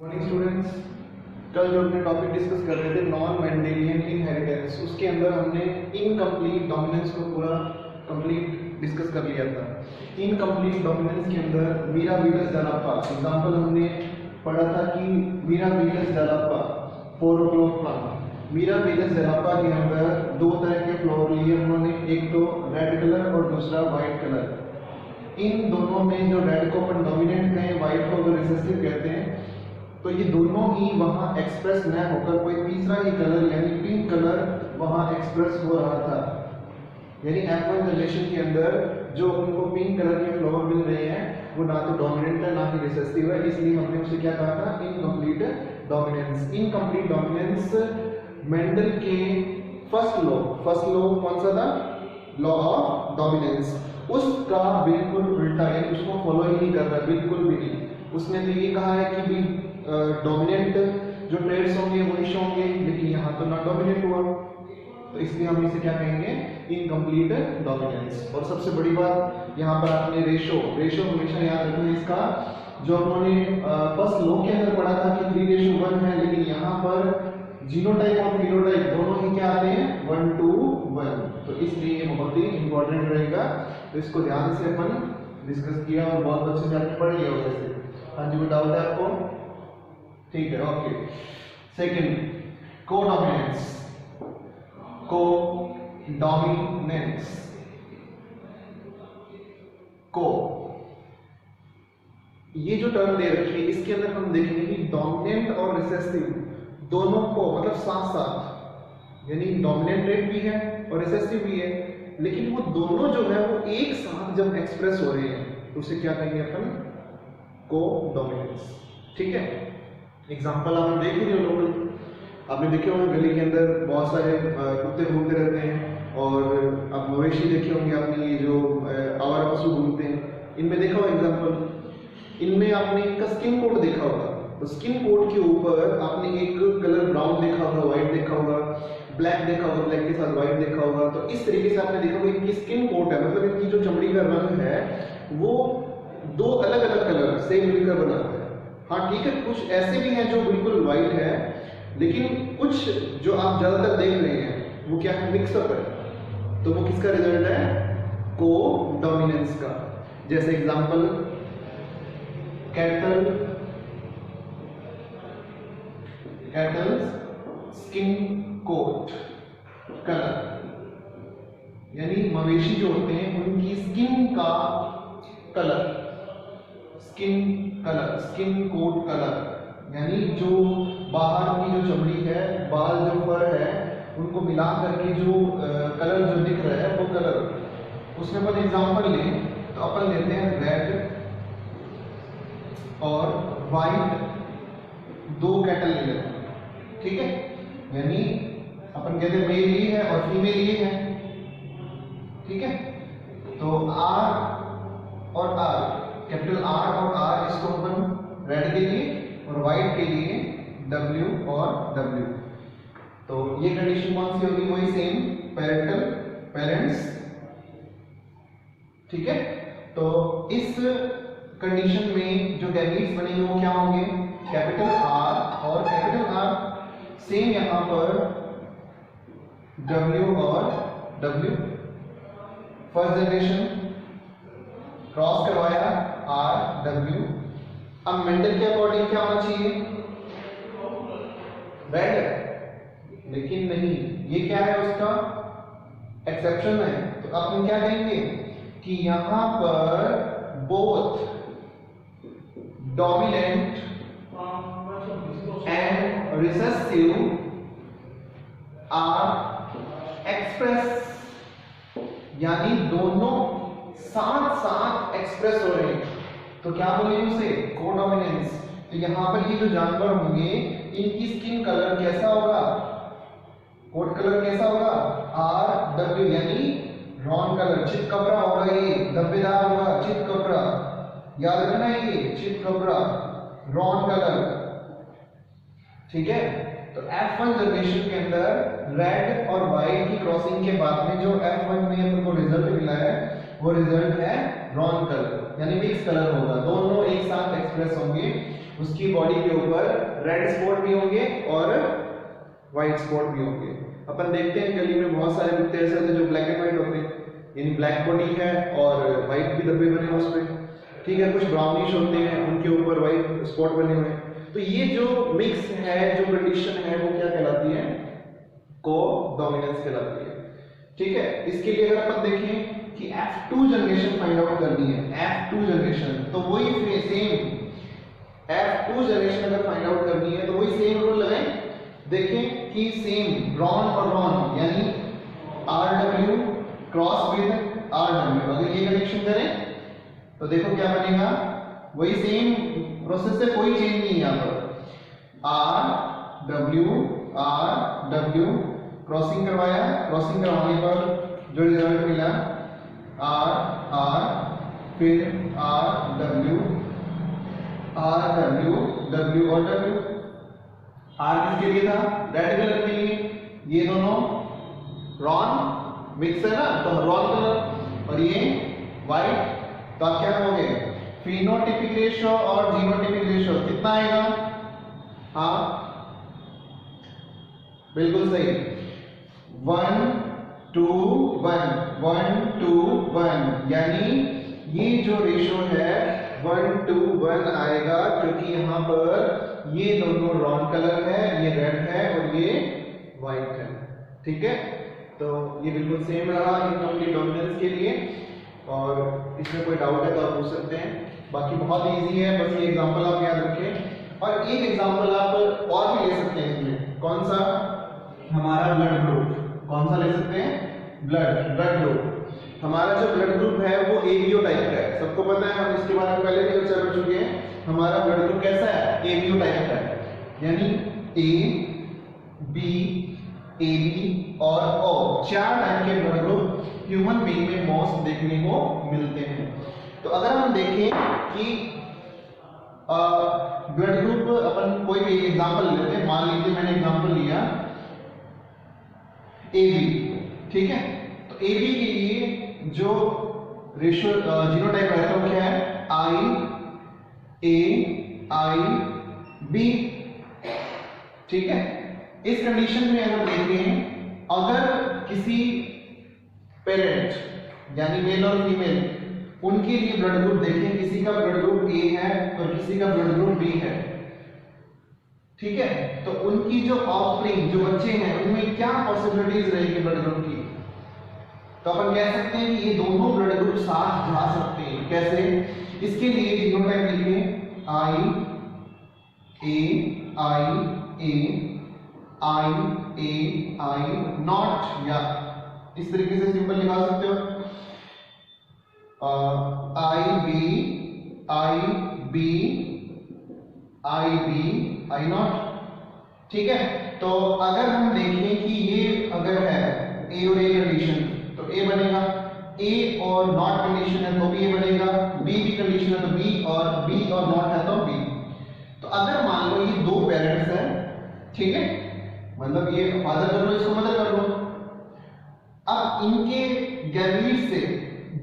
Morning students, कल जो अपने टॉपिक डिस्कस कर रहे थे नॉन मेंडेलियन इनहेरिटेंस, उसके अंदर हमने इनकम्प्लीट डोमिनेंस को पूरा कंप्लीट डिस्कस कर लिया था। इनकम्प्लीट डोमिनेंस के अंदर मिराबिलिस डालाप्पा एग्जांपल हमने पढ़ा था कि मिराबिलिस डालाप्पा फोरोक्लोर प्लांट। मिराबिलिस डालाप्पा के अंदर दो तरह के फ्लावर लिए उन्होंने, एक तो रेड कलर और दूसरा वाइट कलर। इन दोनों में जो रेड को अपन डोमिनेंट कहें, वाइट को अगर रिसेसिव कहते हैं, तो ये दोनों ही वहां एक्सप्रेस न होकर कोई तीसरा ही कलर यानी पिंक कलर वहां एक्सप्रेस हो रहा था। यानी F1 जनरेशन के अंदर जो उनको पिंक कलर के फ्लावर मिल रहे हैं वो ना तो डोमिनेंट है ना ही रिसेसिव है, इसलिए हमने उसे क्या कहा था, incomplete dominance. Incomplete dominance Mendel के फर्स्ट लॉ कौन सा था, लॉ ऑफ डोमिनेंस, उसका बिल्कुल उल्टा है, उसको फॉलो ही नहीं कर रहा, बिल्कुल भी नहीं। उसने तो ये कहा है कि भी डोमिनेंट जो ट्रेड्स होंगे वो निश होंगे, लेकिन यहाँ तो ना डोमिनेंट हुआ, तो इसलिए हम इसे क्या कहेंगे, इनकम्प्लीट डोमिनेंस। और सबसे बड़ी बात यहाँ पर आपने रेशो हमेशा याद रखना है इसका, जो हमने फर्स्ट लॉ के अंदर पढ़ा था कि 3:1 है, लेकिन यहाँ पर जीनोटाइप और फिनोटाइप दोनों ही क्या आते हैं, 1:1, तो इसलिए ये बहुत ही इंपॉर्टेंट रहेगा। तो इसको ध्यान से अपन डिस्कस किया और बहुत अच्छे से आपने पढ़ लिया होगा इसे। हाँ जी, कोई डाउट है आपको? ठीक है, ओके। Second, codominance. को ये जो टर्म दे रखी है, इसके अंदर हम देखेंगे कि डोमिनेंट और रिसेसिव दोनों को मतलब साथ साथ, यानी डोमिनेंट ट्रेट भी है और रिसेसिव भी है, लेकिन वो दोनों जो है वो एक साथ जब एक्सप्रेस हो रहे हैं तो उसे क्या कहेंगे अपन, कोडोमिनेंस। ठीक है, एग्जांपल आप देख लीजिए, लोकल आपने देखे होंगे गली के अंदर बहुत सारे कुत्ते घूमते रहते हैं, और आप मवेशी देखे होंगे आपने, ये जो आवारा पशु घूमते हैं, इनमें देखा होगा एग्जांपल, इनमें आपने इनका स्किन कोड देखा होगा, तो स्किन कोड के ऊपर आपने एक कलर ब्राउन देखा होगा, व्हाइट देखा होगा, ब्लैक देखा होगा, ब्लैक के साथ व्हाइट देखा होगा। तो इस तरीके से आपने देखा होगा इनकी स्किन कोड है, मतलब इनकी जो चमड़ी का रंग है वो दो अलग अलग कलर से मिलकर बना है। हाँ ठीक है, कुछ ऐसे भी हैं जो बिल्कुल व्हाइट है, लेकिन कुछ जो आप ज्यादातर देख रहे हैं वो क्या है, मिक्सअप है, तो वो किसका रिजल्ट है, कोडोमिनेंस का। जैसे example, cattle's skin coat colour, यानी मवेशी जो होते हैं उनकी स्किन का कलर, स्किन कोट कलर, यानी जो बाहर की जो चमड़ी है, बाल जो फर है, उनको मिला करके जो कलर जो दिख रहा है वो कलर। उसमें अपन एग्जांपल लें तो अपन लेते हैं रेड और वाइट, दो कैटल ले लेते हैं, ठीक है, यानी अपन कहते हैं मेल ये है और फीमेल ये है, ठीक है। तो आर और आर, कैपिटल आर और आर, इसको अपन रेड के लिए और वाइट के लिए W और W। तो ये कंडीशन कौन सी होगी, वही सेम, पेरेंट्स, ठीक है। तो इस कंडीशन में जो गैमीट्स बनेंगे वो क्या होंगे, कैपिटल R और कैपिटल R, सेम यहां पर W और W। फर्स्ट जनरेशन क्रॉस करवाया R W। अब मेंडल के अकॉर्डिंग क्या होना चाहिए, रेड, लेकिन नहीं, ये क्या है, उसका एक्सेप्शन है। तो आप क्या कहेंगे कि यहां पर both dominant and recessive are express, यानी दोनों साथ साथ एक्सप्रेस हो रहे हैं, तो क्या बोलेंगे उसे, कोडोमिनेंस। तो यहां पर ये जो जानवर होंगे इनकी स्किन कलर कैसा होगा, कोट कलर कैसा होगा, RW, यानी रॉन कलर, चितकबरा होगा, ये धब्बेदार होगा, चितकबरा, याद रखना है ये चितकबरा, रॉन कलर, ठीक है। तो F1 जनरेशन के अंदर रेड और व्हाइट की क्रॉसिंग के बाद में जो F1 में हमको रिजल्ट मिला है वो रिजल्ट है रॉन कलर, यानी मिक्स कलर होगा, दोनों एक साथ एक्सप्रेस होंगे, उसकी बॉडी के ऊपर रेड स्पॉट भी होंगे और व्हाइट स्पॉट भी होंगे। अपन देखते हैं गली में बहुत सारे कुत्ते ऐसे होते हैं जो ब्लैक एंड व्हाइट होते हैं, यानी ब्लैक बॉडी है और व्हाइट भी धब्बे बने हैं उस पे, ठीक है। कुछ ब्राउनिश होते हैं, उनके ऊपर व्हाइट स्पॉट बने हुए हैं। तो ये जो मिक्स है, जो कंडीशन है, वो क्या कहलाती है? को-डोमिनेंस कहलाती है, ठीक है। इसके लिए अगर अपन देखें कि F2 जनरेशन फाइंड आउट करनी है, F2 जनरेशन, तो वही सेम F2 जनरेशन अगर फाइंड आउट करनी है तो वही सेम रूल लगाएं। देखें कि सेम रॉन और रॉन यानी RW क्रॉस विद RW, अगर ये कनेक्शन करें तो देखो क्या बनेगा, वही सेम प्रोसेस से, कोई चेंज नहीं है यहाँ पर। RW क्रॉसिंग करवाया, क्रॉसिंग करवाने पर जो रिजल्ट मिला R फिर RW W और W। R किसके लिए था? रेड कलर के लिए। ये दोनों रॉन मिक्स है ना, तो रॉन कलर, और ये व्हाइट, तो आप क्या कहोगे? फिनोटिपिक रेशियो और जीनोटिपिक रेशियो कितना आएगा? हाँ बिल्कुल सही, 1:1 यानी ये जो रेशियो है 1:1 आएगा, क्योंकि यहाँ पर ये दोनों रॉन कलर है, ये रेड है और ये व्हाइट है, ठीक है। तो ये बिल्कुल सेम रहा इनकम्प्लीट डोमिनेंस के लिए, और इसमें कोई डाउट है तो आप पूछ सकते हैं। बाकी बहुत इजी है, बस ये एग्जांपल आप याद रखें। और एक एग्जांपल आप और भी ले सकते हैं इसमें, कौन सा? हमारा ब्लड ग्रुप। कौन सा ले सकते हैं? Blood group. हमारा जो ब्लड ग्रुप है वो एबीओ टाइप का है, सबको पता है, हम इसके बारे में पहले भी चर्चा कर चुके हैं। हमारा ब्लड ग्रुप कैसा है? एबीओ टाइप का है, यानी ए बी AB और O, 4 टाइप के ब्लड ग्रुप ह्यूमन बीइंग में मोस्ट देखने को मिलते हैं। तो अगर हम देखें कि ब्लड ग्रुप, अपन कोई भी एग्जांपल लेते हैं, मान लीजिए मैंने एग्जांपल लिया AB, ठीक है। तो AB के लिए जो रेशियो जीनोटाइप रहता है वो क्या है? I B, ठीक है। इस कंडीशन में अगर देखें, अगर किसी पेरेंट यानी मेल और फीमेल, उनके लिए ब्लड ग्रुप देखें, किसी का ब्लड ग्रुप A है और किसी का ब्लड ग्रुप B है, ठीक है। तो उनकी जो ऑफस्प्रिंग, जो बच्चे हैं, उनमें क्या पॉसिबिलिटीज रहेगी ब्लड ग्रुप की? तो अपन कह सकते हैं कि ये दोनों ब्लड ग्रुप साथ जा सकते हैं। कैसे? इसके लिए जीनोटाइप लिखिए I नॉट, या इस तरीके से सिंपल लिखा सकते हो, I नॉट, ठीक है। तो अगर हम देखें कि ये अगर है A और A कंडीशन, तो A बनेगा, A और नॉट कंडीशन है तो भी A बनेगा, B भी कंडीशन है तो B और नॉट है तो B। तो अगर मान लो ये दो पेरेंट्स हैं, ठीक है, मतलब ये फादर कर लो, इसको मदर कर लो, अब इनके गैमीट से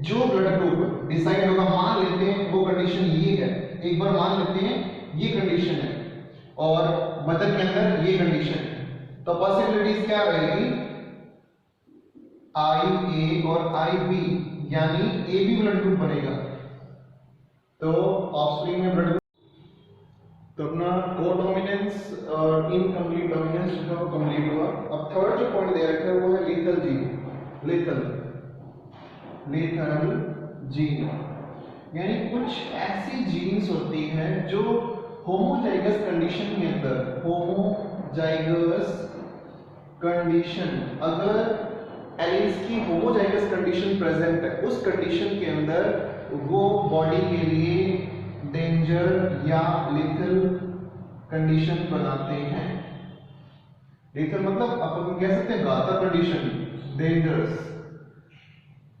जो ब्लड ग्रुप डिसाइड होगा, मान लेते हैं वो कंडीशन ये है, एक बार मान लेते हैं ये कंडीशन है और मदर के अंदर ये कंडीशन है, तो पॉसिबिलिटीज क्या रहेगी? IA और IB, यानी A भी ब्लड ग्रुप बनेगा, तो ऑफस्प्रिंग में ब्लड। तो अपना कोडोमिनेंस और इनकम्प्लीट डोमिनेंस जो है वो कंप्लीट हुआ। अब थर्ड जो पॉइंट दे रखा है वो है लीथल जीन। लीथल जीन यानी कुछ ऐसी जीन्स होती हैं जो होमोजाइगस कंडीशन के अंदर, होमोजाइगस कंडीशन, अगर एलील्स की होमोजाइगस कंडीशन प्रेजेंट है, उस कंडीशन के अंदर वो बॉडी के लिए डेंजर या लिथल कंडीशन बनाते हैं। लिथल मतलब अपन कह सकते हैं घातक कंडीशन, डेंजरस,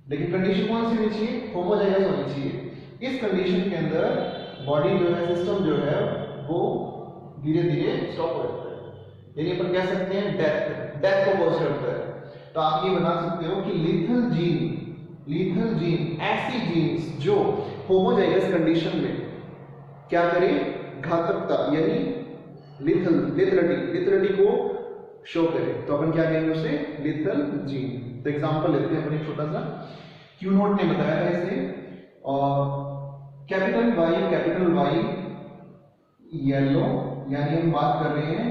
लेकिन कंडीशन कौन सी होनी चाहिए? होमोजाइगस होनी चाहिए। इस कंडीशन के अंदर बॉडी जो है, सिस्टम जो है वो धीरे धीरे स्टॉप हो जाता है, यानी अपन कह सकते हैं डेथ को कॉज करता है। तो आप ये बता सकते हो कि लीथल जीन ऐसी जीन्स जो होमोजाइगस कंडीशन में क्या करे, घातकता यानी लिथलिटी को शो करे, तो अपन क्या कहेंगे उसे, लिथल जीन। तो एग्जांपल लेते हैं अपन एक छोटा सा, क्यू नोट ने बताया था इसे, और कैपिटल वाई येलो, यानी हम बात कर रहे हैं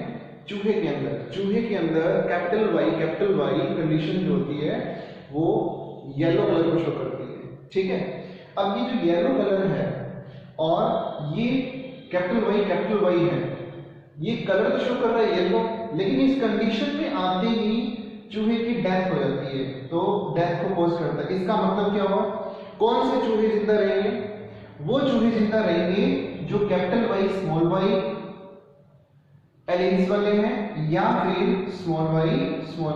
चूहे के अंदर कैपिटल वाई कंडीशन जो होती है वो येलो कलर को शो करती है, ठीक है। अब ये जो येलो कलर है और ये कैपिटल वाई है, ये कलर तो शो कर रहा है येलो, लेकिन इस कंडीशन में आते ही चूहे की डेथ हो जाती है, तो डेथ को कॉज करता है। इसका मतलब क्या हुआ, कौन से चूहे जिंदा रहेंगे, वो चूहे जिंदा रहेंगे जो capital Y small Y elements वाले हैं, या फिर स्मॉल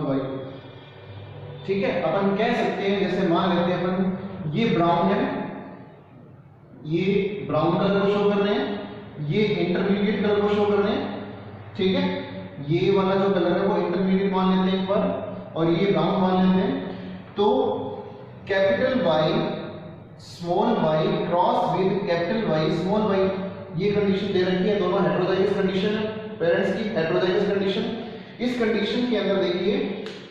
वाई, ठीक है। अपन कह सकते हैं, जैसे मान लेते हैं अपन ये ब्राउन है, ये ब्राउन कलर को शो कर रहे हैं, ये इंटरमीडिएट कलर को शो कर रहे हैं, ठीक है। ये वाला जो कलर है वो इंटरमीडिएट मान लेते हैं एक बार, और ये ब्राउन मान लेते हैं। तो capital Y small Y cross with capital Y small Y, ये कंडीशन दे रखी है, दोनों हेटेरोजाइगस कंडीशन है, पेरेंट्स की हेटेरोजाइगस कंडीशन। इस कंडीशन के अंदर देखिए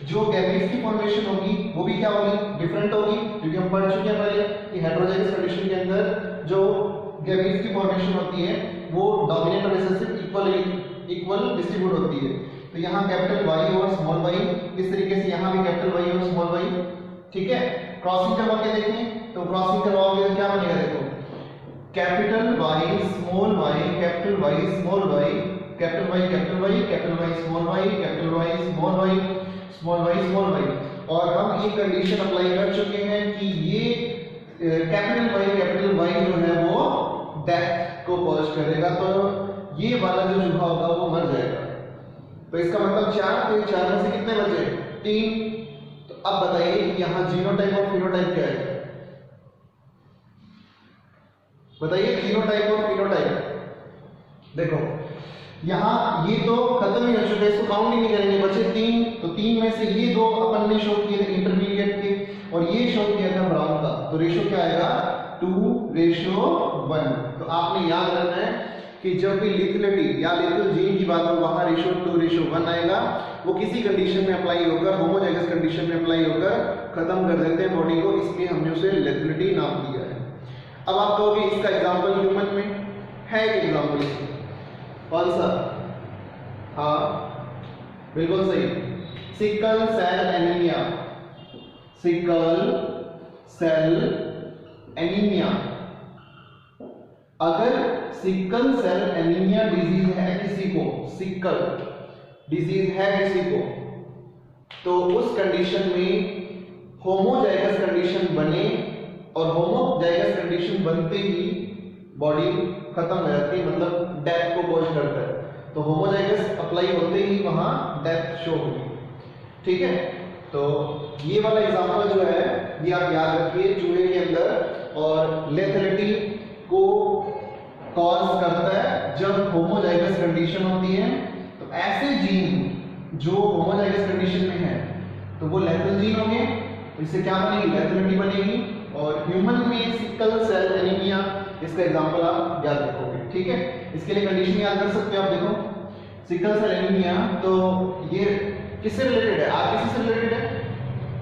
जो गैमेट्स की फॉर्मेशन होगी वो भी क्या होगी, डिफरेंट होगी, क्योंकि हम पढ़ चुके हैं पहले कि हेटेरोजाइगस कंडीशन के अंदर जो गैमेट्स की फॉर्मेशन होती है वो डोमिनेंट और रिसेसिव इक्वल डिस्ट्रीब्यूट होती है। तो यहाँ कैपिटल वाई और स्मॉल वाई, इस तरीके से यहाँ भी कैपिटल वाई और स्मॉल वाई, ठीक है। क्रॉसिंग करवा के देखें तो क्रॉसिंग करवाओगे तो क्या बनेगा, देखो capital Y small Y capital Y small Y capital Y capital Y capital Y small Y capital Y small Y small Y small Y. और हम ये कंडीशन अप्लाई कर चुके हैं कि ये कैपिटल वाई जो है वो डेथ को कॉज करेगा, तो ये वाला जो चूहा होगा वो मर जाएगा। तो इसका मतलब 4, तो 4 में से कितने बचे, 3। तो अब बताइए यहाँ जीनोटाइप और फिनोटाइप क्या है, बताइए जीनोटाइप और फिनोटाइप। देखो यहाँ ये तो खत्म ही हो चुके, इसको काउंट ही नहीं करेंगे, बचे 3। तो 3 में से ये 2 अपन ने शो किए थे इंटरमीडिएट के, और ये शो किया था ब्राउन का, तो रेशो क्या आएगा 2:1। तो आपने याद रखना है कि जब भी लिथलिटी या लिथल जीन की बात हो वहां रेशो 2:1 आएगा, वो किसी कंडीशन में अप्लाई होकर, होमोजाइगस कंडीशन में अप्लाई होकर खत्म कर देते हैं बॉडी को, इसलिए हमने उसे लिथलिटी नाम दिया है। अब आप कहोगे इसका एग्जांपल ह्यूमन में है, एक एग्जांपल इसका कौन सा, हाँ बिल्कुल सही, sickle cell anaemia, sickle cell anaemia. अगर सिकल सेल एनीमिया डिजीज है किसी को, सिकल डिजीज है किसी को, तो उस कंडीशन में होमोजाइगस कंडीशन बने, और होमोजाइगस कंडीशन बनते ही बॉडी खत्म हो जाती है, मतलब डेथ को कॉज करता है। तो होमोजाइगस अप्लाई होते ही वहां डेथ शो होगी, ठीक है। तो ये वाला एग्जांपल जो है ये आप याद रखिए चूहे के अंदर, और लेथलिटी को कॉज करता है जब होमोजाइगस कंडीशन होती है। तो ऐसे जीन जो होमोजाइगस कंडीशन में है तो वो लेथल जीन होंगे, तो इससे क्या बनेगी, लेथलिटी बनेगी। और ह्यूमन में सिकल सेल एनीमिया, इसका एग्जांपल आप याद रखोगे, ठीक है। इसके लिए कंडीशन याद कर सकते हो आप, देखो सिकल सेल एनीमिया, तो ये किससे रिलेटेड है, आरबीसी से रिलेटेड है।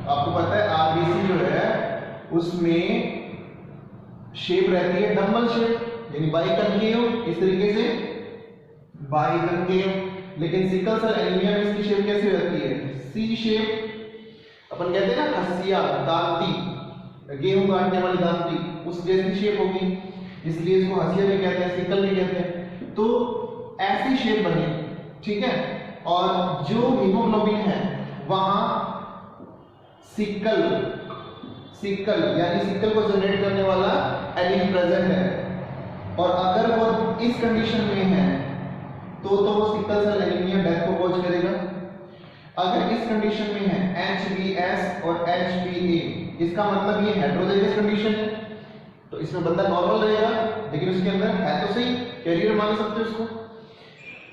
आपको पता है आरबीसी जो है उसमें शेप रहती है डम्बल शेप, यानी बाइकनकेव, इस तरीके से बाइकनकेव। लेकिन सिकल सेल एनीमिया में इसकी शेप कैसी रहती है, सी शेप। अपन कहते हैं ना हसिया, दांती, गेहूं काटने वाली दांती, उस जैसी शेप होगी, इसलिए इसको हसिया भी कहते हैं, सिकल भी कहते हैं। तो ऐसी शेप बनी, ठीक है। और जो हीमोग्लोबिन है वहां सिकल यानी सिकल को जनरेट करने वाला एलील प्रेजेंट है, और अगर वो इस कंडीशन में है तो वो सिकल सेल एनीमिया डेथ को कॉज करेगा। अगर इस कंडीशन में है HbS और HbA, इसका मतलब ये हेटेरोजाइगस कंडीशन है, तो इसमें बंदा नॉर्मल रहेगा, लेकिन उसके अंदर है तो सही, कैरियर मान सकते हो इसको।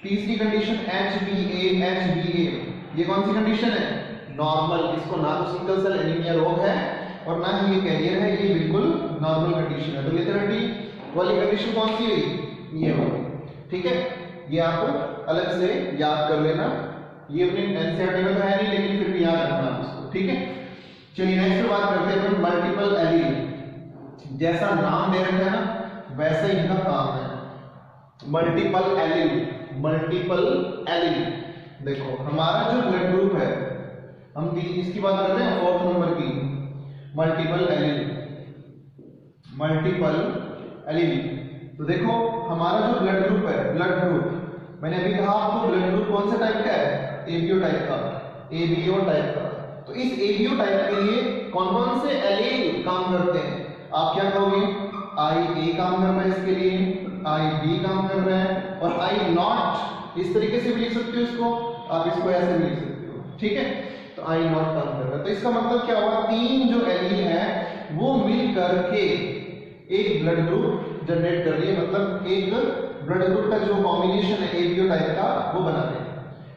तीसरी कंडीशन HbA, ये कौन सी कंडीशन है, नॉर्मल, इसको ना तो सिकल सेल एनीमिया रोग है और ना ही ये कैरियर है, ये बिल्कुल नॉर्मल कंडीशन है। तो लेथेलिटी वाली कंडीशन कौन सी हुई? ये होगी। ठीक है, ये आप अलग से याद कर लेना, ये अपने एनसीईआरटी में तो है नहीं लेकिन फिर भी याद रखना इसको। ठीक है, चलिए नेक्स्ट बात करते हैं अपन मल्टीपल एलील। जैसा नाम दे रखा है ना वैसे ही इनका काम है। Multiple allele, multiple allele. देखो हमारा जो ब्लड ग्रुप है, हम इसकी बात कर रहे हैं 4th नंबर की, मल्टीपल एलील, मल्टीपल एलील। तो देखो हमारा जो ब्लड ग्रुप है, ब्लड ग्रुप मैंने अभी कहा आपको ब्लड ग्रुप कौन सा टाइप का है? एबीओ टाइप का, एबीओ टाइप का। तो इस एबीओ टाइप के लिए कौन कौन से एलील काम करते हैं? आप क्या कहोगे? आई ए काम कर रहा है इसके लिए, आई बी काम कर रहा है, और आई नॉट इस तरीके से भी लिख सकते हो इसको, आप इसको ऐसे भी लिख सकते हो। ठीक है, तो आई नॉट काम कर रहा है। तो इसका मतलब क्या हुआ? 3 जो एलील है वो मिल करके एक ब्लड ग्रुप जनरेट कर रही है, मतलब एक ब्लड ग्रुप का जो कॉम्बिनेशन है एबीओ टाइप का वो बना रहे हैं।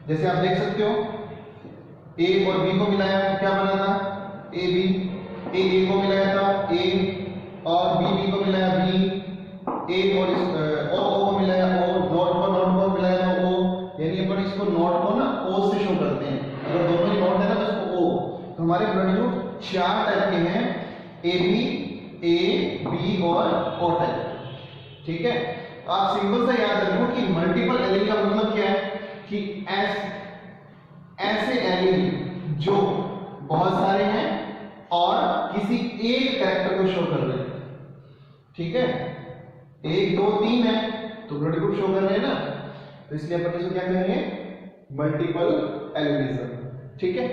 जैसे आप देख सकते हो ए और बी को मिलाया तो क्या बना था? A B. ए को मिलाया था ए, और बी को मिलाया बी, ए और इस ओ को मिलाया ओ, नॉट को मिलाया था ओ। यानी अपन इसको नॉट को ना ओ से शो करते हैं, अगर दोनों ही नॉट है ना तो इसको ओ। तो हमारे ब्लड ग्रुप 4 टाइप के हैं, ए बी और ओ टाइप। ठीक है, आप सिंपल सा याद रखो कि मल्टीपल एलील का मतलब क्या है कि ऐसे एलील जो बहुत सारे हैं और किसी एक कैरेक्टर को शो कर रहे हैं। ठीक है, 1 2 3 है तो ब्लड ग्रुप शो कर रहे हैं ना, तो इसलिए अपन इसको क्या कहेंगे? मल्टीपल एलीलिज्म। ठीक है,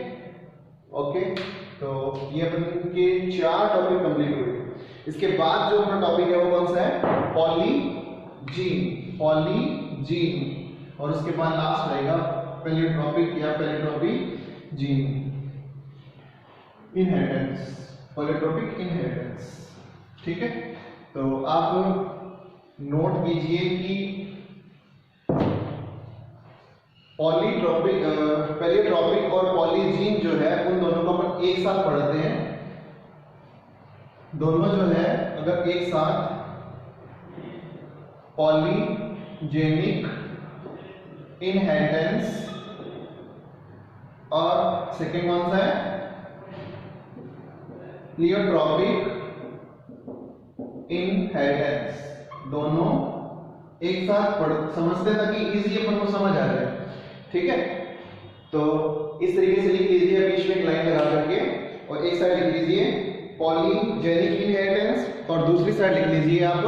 ओके। तो ये अपन के 4 टॉपिक कंप्लीट हुए। इसके बाद जो अपना टॉपिक है वो कौन सा है? Polygene, polygene. और उसके बाद लास्ट आएगा पैलियोट्रोपिक या पैलियोट्रोपिजीन, इनहेरिटेंस, पैलियोट्रोपिक इनहेरिटेंस। ठीक है, तो आप नोट कीजिए कि पॉलीट्रोपिक, पैलियोट्रोपिक और पॉलीजीन जो है उन दोनों को अपन एक साथ पढ़ते हैं। दोनों जो है अगर एक साथ पॉलीजेनिक इनहेरिटेंस, और सेकेंड कौन सा है? Pleiotropic inheritance. दोनों एक साथ समझते ताकि इजी अपन को समझ आ जाए। ठीक है, तो इस तरीके से लिख लीजिए, बीच में एक लाइन लगा करके, और एक साइड लिख लीजिए पॉलीजेनिक इनहेरिटेंस और दूसरी साइड लिख लीजिए आप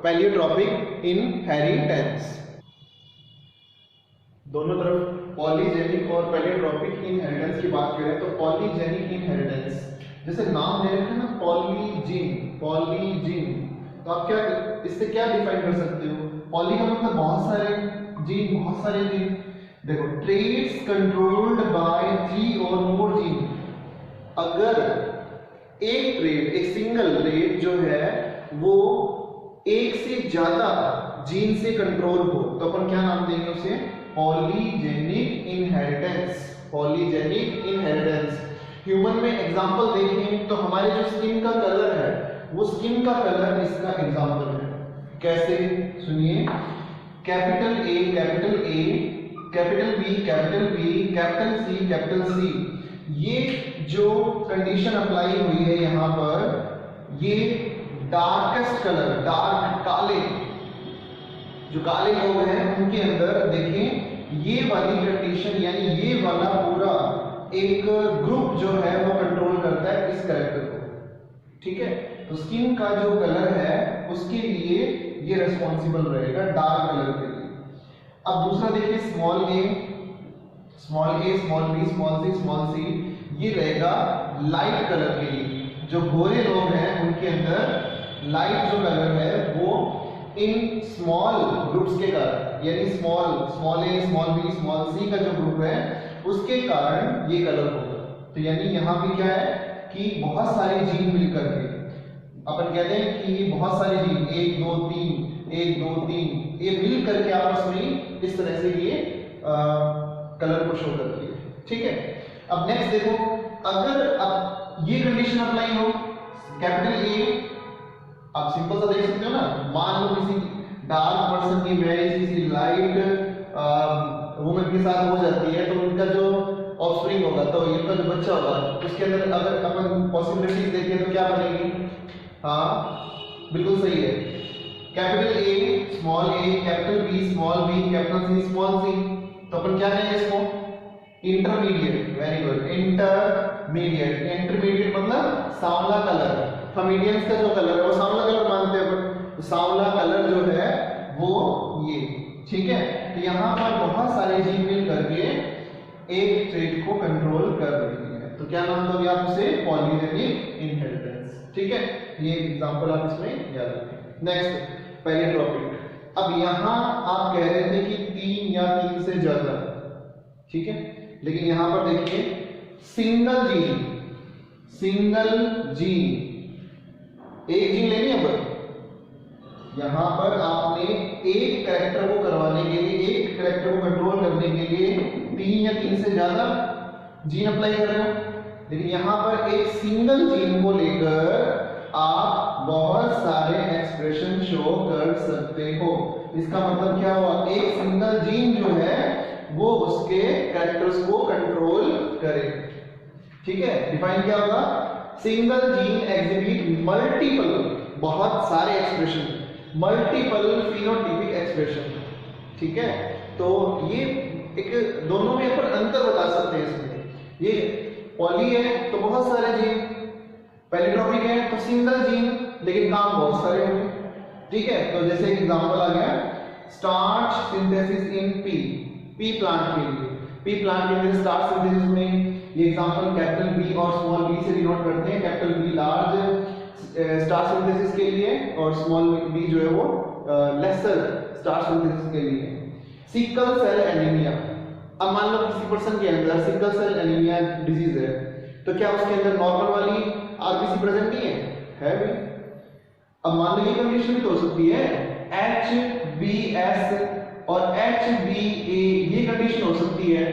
पैलियोट्रोपिक इनहेरिटेंस। दोनों तरफ पॉलीजेनिक और पैलियोट्रोपिक इनहेरिटेंस की बात करें तो पॉलीजेनिक इनहेरिटेंस, जैसे नाम दे रखे हैं ना पॉलीजीन, पॉलीजीन, तो आप क्या इससे क्या डिफाइन कर सकते हो? पॉली का मतलब बहुत सारे जीन, बहुत सारे जीन। देखो ट्रेट्स कंट्रोल्ड बाय 3 और मोर जीन। अगर एक ट्रेट, एक सिंगल ट्रेट जो है वो एक से ज्यादा जीन से कंट्रोल हो तो अपन क्या नाम देंगे उसे? Polygenic inheritance, polygenic inheritance. Human में एग्जांपल देखें तो हमारे जो स्किन का कलर है वो स्किन का कलर इसका एग्जांपल है। कैसे? सुनिए, capital A, capital A, capital B, capital B, capital C, capital C, ये जो कंडीशन अप्लाई हुई है यहाँ पर, ये डार्केस्ट कलर, डार्क काले, जो काले लोग हैं उनके अंदर देखें ये वाली कंडीशन, यानी ये वाला पूरा एक ग्रुप जो है वो कंट्रोल करता है इस कैरेक्टर को। ठीक है, तो स्किन का जो कलर है उसके लिए ये रिस्पॉन्सिबल रहेगा, डार्क कलर के लिए। अब दूसरा देखिए स्मॉल ए, स्मॉल ए, small B, small C, small सी, ये रहेगा लाइट कलर के लिए। जो गोरे लोग हैं उनके अंदर लाइट जो कलर है वो इन स्मॉल ग्रुप्स के कारण, यानी स्मॉल ए, स्मॉल बी, स्मॉल सी का जो ग्रुप है उसके कारण ये कलर होगा। तो यानी यहाँ पे क्या है कि बहुत सारे जीन मिलकर के अपन कहते हैं कि ये बहुत सारे जीन 1 2 3 1 2 3 ये मिल करके आपस में इस तरह से ये कलर को शो करती है। ठीक है, अब नेक्स्ट देखो, अगर अब ये कंडीशन अप्लाई हो कैपिटल ए आप सिंपल सा देख सकते हो ना, मान लो किसी डार्क पर्सन की मैरिज किसी लाइट वुमन के साथ हो जाती है, तो उनका जो ऑफस्प्रिंग होगा, तो इनका जो बच्चा होगा, उसके अंदर अगर अपन पॉसिबिलिटीज देखें तो क्या बनेगी? हाँ बिल्कुल सही है, capital A small A, capital B small B, capital C small C. तो अपन क्या कहेंगे इसको? Intermediate. Very good, intermediate. Intermediate मतलब सांवला कलर। हम इंडियंस का जो कलर है वो सांवला कलर मानते हैं अपन, तो सांवला कलर जो है वो ये, ठीक है। तो यहाँ पर बहुत सारे जीन मिल करके एक ट्रेट को कंट्रोल कर रही है, तो क्या नाम दोगे आप उसे? पॉलीजेनिक इनहेरिटेंस, ठीक है। ये एग्जांपल आप इसमें याद रखें। नेक्स्ट पहले टॉपिक। अब यहाँ आप कह रहे थे कि 3 या 3 से ज्यादा, ठीक है, लेकिन यहां पर देखिए सिंगल जीन, सिंगल जीन, एक जीन लेनी है। पर यहां पर आपने एक कैरेक्टर को करवाने के लिए, एक कैरेक्टर को कंट्रोल करने के लिए 3 या 3 से ज्यादा जीन अप्लाई कर रहे हो, लेकिन यहां पर एक सिंगल जीन को लेकर आप बहुत सारे एक्सप्रेशन शो कर सकते हो। इसका मतलब क्या हुआ? एक सिंगल जीन जो है वो उसके कैरेक्टर्स को कंट्रोल करे, ठीक है। डिफाइन क्या होगा? सिंगल जीन एग्जिबिट मल्टीपल, बहुत सारे एक्सप्रेशन, मल्टीपल फिनोटाइपिक एक्सप्रेशन, ठीक है। तो ये एक दोनों में अपन अंतर बता सकते हैं इसमें। ये पॉली है तो बहुत सारे जीन, पैलिट्रोपिक है तो सिंगल जीन लेकिन काम बहुत सारे होंगे, ठीक है। तो जैसे एक एग्जांपल आ गया, starch synthesis in P plant के लिए, पी प्लांट के लिए स्टार्च सिंथेसिस में ये एग्जांपल कैपिटल बी और स्मॉल बी से डिनोट करते हैं। Capital B large starch synthesis के लिए और स्मॉल बी जो है वो लेसर स्टार्च सिंथेसिस के लिए। सिकल सेल एनीमिया, अब मान लो किसी पर्सन के अंदर सिकल सेल एनीमिया डिजीज है, तो क्या उसके अंदर नॉर्मल वाली आरबीसी प्रेजेंट नहीं है भी। अब मान लो ये कंडीशन भी तो हो सकती है, HBS और HBA ये कंडीशन हो सकती है,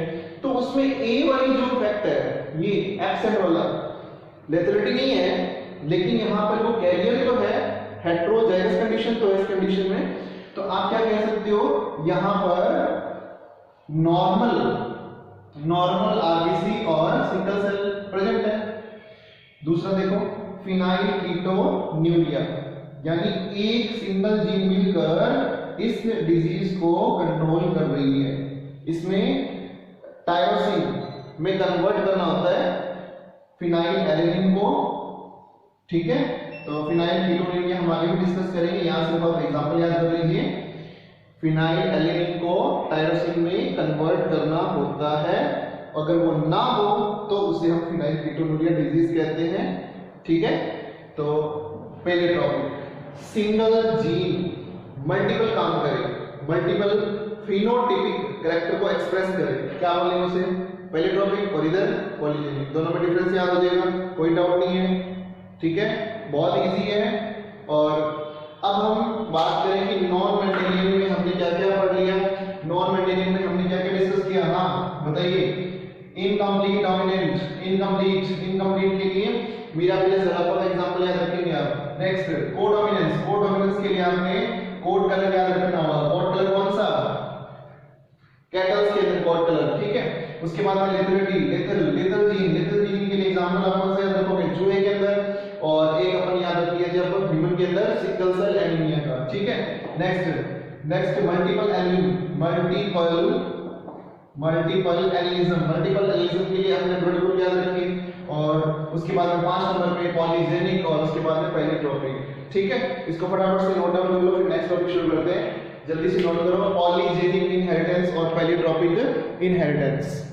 तो उसमें A वाली जो फैक्ट है ये एब्सेंट वाला लेथेलिटी नहीं है, लेकिन यहां पर वो कैरियर तो है, हेटेरोजाइगस कंडीशन तो है इस कंडीशन में, तो आप क्या कह सकते हो? यहां पर नॉर्मल आरबीसी और सिकल सेल प्रेजेंट है। दूसरा देखो फिनाइल कीटोन्यूरिया, यानी एक सिंगल जीन मिलकर इस डिजीज को कंट्रोल कर रही है। इसमें टायरोसिन में कन्वर्ट करना होता है फिनाइल एलेनिन को, ठीक है। तो फिनाइल कीटोन्यूरिया हम आगे भी डिस्कस करेंगे, यहां सिर्फ आप एग्जांपल याद कर लीजिए। फिनाइल एलेनिन को टायरोसिन में कन्वर्ट करना होता है, अगर वो ना हो तो उसे हम फिनाइल कीटोन्यूरिया डिजीज कहते हैं, ठीक है। तो पहले टॉपिक, सिंगल जीन मल्टीपल काम करे, मल्टीपल फिनोटाइपिक कैरेक्टर को एक्सप्रेस करे, क्या बोलेंगे उसे? पहले टॉपिक। और इधर पॉलीजेनिक, दोनों में डिफरेंस याद हो जाएगा, कोई डाउट नहीं है, ठीक है, बहुत इजी है। और अब हम बात करें कि नॉन मेंडेलियन में हमने क्या क्या पढ़ लिया, नॉन मेंडेलियन में हमने क्या क्या डिस्कस किया? हाँ बताइए। इनकम्प्लीट डोमिनेंट, इनकम्प्लीट के लिए मिराबिलिस जलापा का एग्जांपल याद रखेंगे आप। नेक्स्ट कोडोमिनेंस के लिए आपने कोड कलर याद रखना होगा। कोड कलर कौन सा? कैटल्स के अंदर कोड कलर, ठीक है। उसके बाद में लेथेलिटी, लेथल जीन के लिए एग्जांपल आप कौन सा याद रखोगे? चूहे के अंदर, और एक अपन याद रखिए जब ह्यूमन के अंदर सिकल सेल एनीमिया का, ठीक है। नेक्स्ट मल्टीपल एलिज्म के लिए हमने ब्लड याद रखेंगे, और उसके बाद में 5 नंबर पे पॉलीजेनिक, और उसके बाद में पहले टॉपिक, ठीक है। इसको फटाफट से नोट डाउन कर लो, फिर नेक्स्ट टॉपिक शुरू करते हैं। जल्दी से नोट करो, पॉलीजेनिक इनहेरिटेंस और पहले टॉपिक इनहेरिटेंस।